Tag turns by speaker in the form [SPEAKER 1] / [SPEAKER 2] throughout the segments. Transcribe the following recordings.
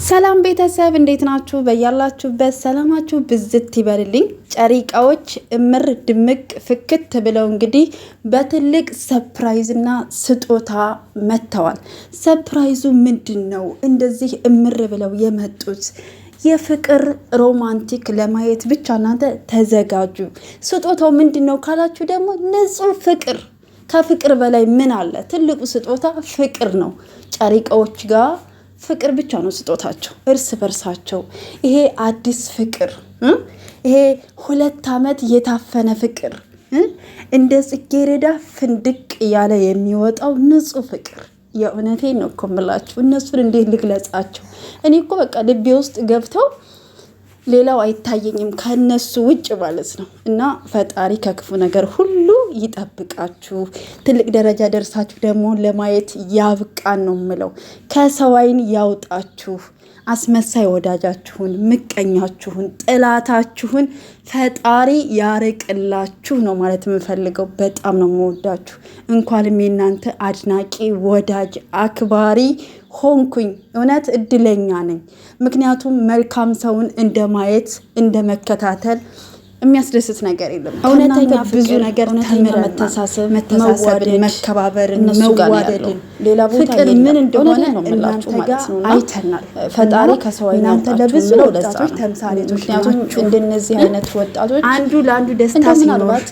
[SPEAKER 1] ሰላም ቤተሰብ እንዴት ናችሁ? በያላችሁበት ሰላማችሁ ብዝት ይበልልኝ። ጨሪቃዎች እምር ድምቅ ፍክት ብለው እንግዲህ በትልቅ ሰርፕራይዝ እና ስጦታ መጥተዋል። ሰርፕራይዙ ምንድነው? እንደዚህ እምር ብለው የመጡት የፍቅር ሮማንቲክ ለማየት ብቻ እናንተ ተዘጋጁ። ስጦታው ምንድነው ካላችሁ ደግሞ ንጹህ ፍቅር። ከፍቅር በላይ ምን አለ? ትልቁ ስጦታ ፍቅር ነው። ጨሪቃዎች ጋር ፍቅር ብቻ ነው ስጦታቸው፣ እርስ በርሳቸው። ይሄ አዲስ ፍቅር፣ ይሄ 2 ዓመት የታፈነ ፍቅር፣ እንደ ጽጌረዳ ፍንድቅ ያለ የሚወጣው ንጹህ ፍቅር። የእውነቴን ነው እኮ የምላችሁ። እነሱን እንዴት ልግለጻቸው? እኔ እኮ በቃ ልቤ ውስጥ ገብተው ሌላው አይታየኝም ከነሱ ውጭ ማለት ነው። እና ፈጣሪ ከክፉ ነገር ሁሉ ይጠብቃችሁ። ትልቅ ደረጃ ደርሳችሁ ደግሞ ለማየት ያብቃን ነው የምለው። ከሰው አይን ያውጣችሁ። አስመሳይ ወዳጃችሁን፣ ምቀኛችሁን፣ ጥላታችሁን ፈጣሪ ያርቅላችሁ ነው ማለት የምፈልገው። በጣም ነው የምወዳችሁ። እንኳንም የእናንተ አድናቂ ወዳጅ አክባሪ ሆንኩኝ። እውነት እድለኛ ነኝ። ምክንያቱም መልካም ሰውን እንደማየት እንደመከታተል የሚያስደስት ነገር የለም። እውነተኛ ብዙ ነገር ተምረን መተሳሰብን፣ መከባበርን፣ መዋደድን ሌላ ቦታ ፍቅር ምን እንደሆነ እናንተ ጋር አይተናል። ፈጣሪ ከሰው እናንተ ለብዙ ወጣቶች ተምሳሌቶች ናችሁ። እንደነዚህ አይነት ወጣቶች አንዱ ለአንዱ ደስታ ሲኖርባት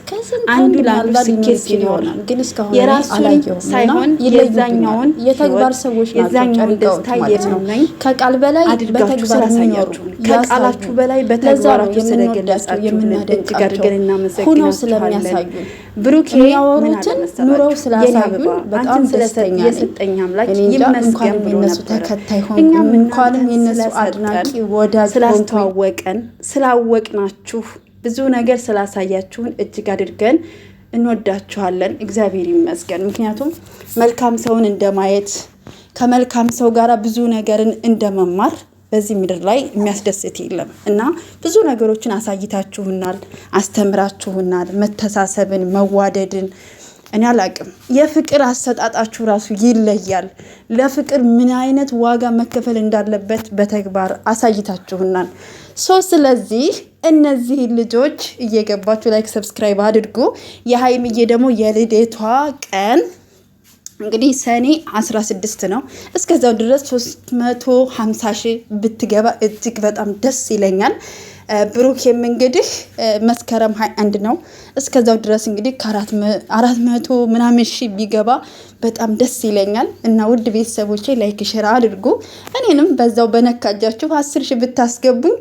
[SPEAKER 1] አንዱ ለአንዱ ስኬት ሲኖር ግን እስካሁን የራሱን ሳይሆን የዛኛውን የተግባር ሰዎች ናቸው። የዛኛውን ደስታ የትነኝ ከቃል በላይ በተግባር ያሳያችሁ፣ ከቃላችሁ በላይ በተግባራችሁ ስለገለጻችሁ እጅግ አድርገን እናመሰግናለን ስለሚያሳዩ ብሩኬ ያወሩትን ኑሮው ስላሳዩን በጣም ደስተኛ የሰጠኝ አምላክ ይመስገን ብሎ የነሱ ተከታይ ሆን እንኳንም የነሱ አድናቂ ወዳጅ ስላወቅናችሁ ብዙ ነገር ስላሳያችሁን እጅግ አድርገን እንወዳችኋለን። እግዚአብሔር ይመስገን። ምክንያቱም መልካም ሰውን እንደማየት ከመልካም ሰው ጋር ብዙ ነገርን እንደመማር በዚህ ምድር ላይ የሚያስደስት የለም እና ብዙ ነገሮችን አሳይታችሁናል፣ አስተምራችሁናል። መተሳሰብን፣ መዋደድን እኔ አላቅም። የፍቅር አሰጣጣችሁ ራሱ ይለያል። ለፍቅር ምን አይነት ዋጋ መከፈል እንዳለበት በተግባር አሳይታችሁናል። ስለዚህ እነዚህ ልጆች እየገባችሁ ላይክ ሰብስክራይብ አድርጉ። የሀይምዬ ደግሞ የልደቷ ቀን እንግዲህ ሰኔ 16 ነው። እስከዛው ድረስ 350 ሺህ ብትገባ እጅግ በጣም ደስ ይለኛል። ብሩኬም እንግዲህ መስከረም 21 ነው። እስከዛው ድረስ እንግዲህ ከ400 ምናምን ሺህ ቢገባ በጣም ደስ ይለኛል እና ውድ ቤተሰቦቼ ላይክ ሼር አድርጉ። እኔንም በዛው በነካጃችሁ 10 ሺህ ብታስገቡኝ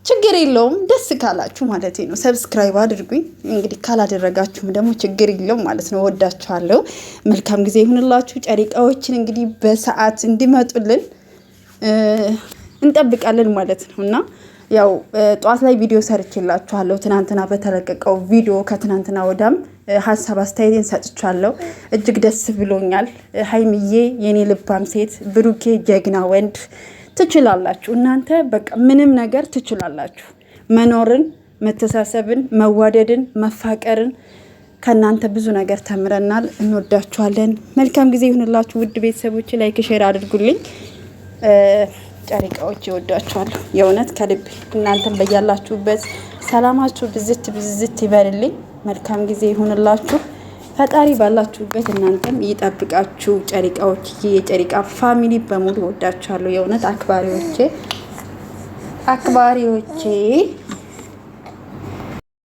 [SPEAKER 1] ችግር የለውም። ደስ ካላችሁ ማለት ነው። ሰብስክራይብ አድርጉኝ። እንግዲህ ካላደረጋችሁም ደግሞ ችግር የለውም ማለት ነው። ወዳችኋለሁ። መልካም ጊዜ ይሁንላችሁ። ጨሪቃዎችን እንግዲህ በሰዓት እንዲመጡልን እንጠብቃለን ማለት ነው እና ያው ጧት ላይ ቪዲዮ ሰርቼላችኋለሁ። ትናንትና በተለቀቀው ቪዲዮ ከትናንትና ወዳም ሀሳብ አስተያየቴን ሰጥቻለሁ። እጅግ ደስ ብሎኛል። ሀይምዬ የኔ ልባም ሴት፣ ብሩኬ ጀግና ወንድ ትችላላችሁ። እናንተ በቃ ምንም ነገር ትችላላችሁ። መኖርን፣ መተሳሰብን፣ መዋደድን፣ መፋቀርን ከእናንተ ብዙ ነገር ተምረናል። እንወዳችኋለን። መልካም ጊዜ ይሁንላችሁ ውድ ቤተሰቦች። ላይክ ሼር አድርጉልኝ። ጨሪቃዎች ይወዳችኋለሁ የእውነት ከልቤ። እናንተም በያላችሁበት ሰላማችሁ ብዝት ብዝት ይበልልኝ። መልካም ጊዜ ይሁንላችሁ። ፈጣሪ ባላችሁበት እናንተም ይጠብቃችሁ። ጨሪቃዎች፣ የጨሪቃ ፋሚሊ በሙሉ ወዳችኋለሁ የእውነት አክባሪዎቼ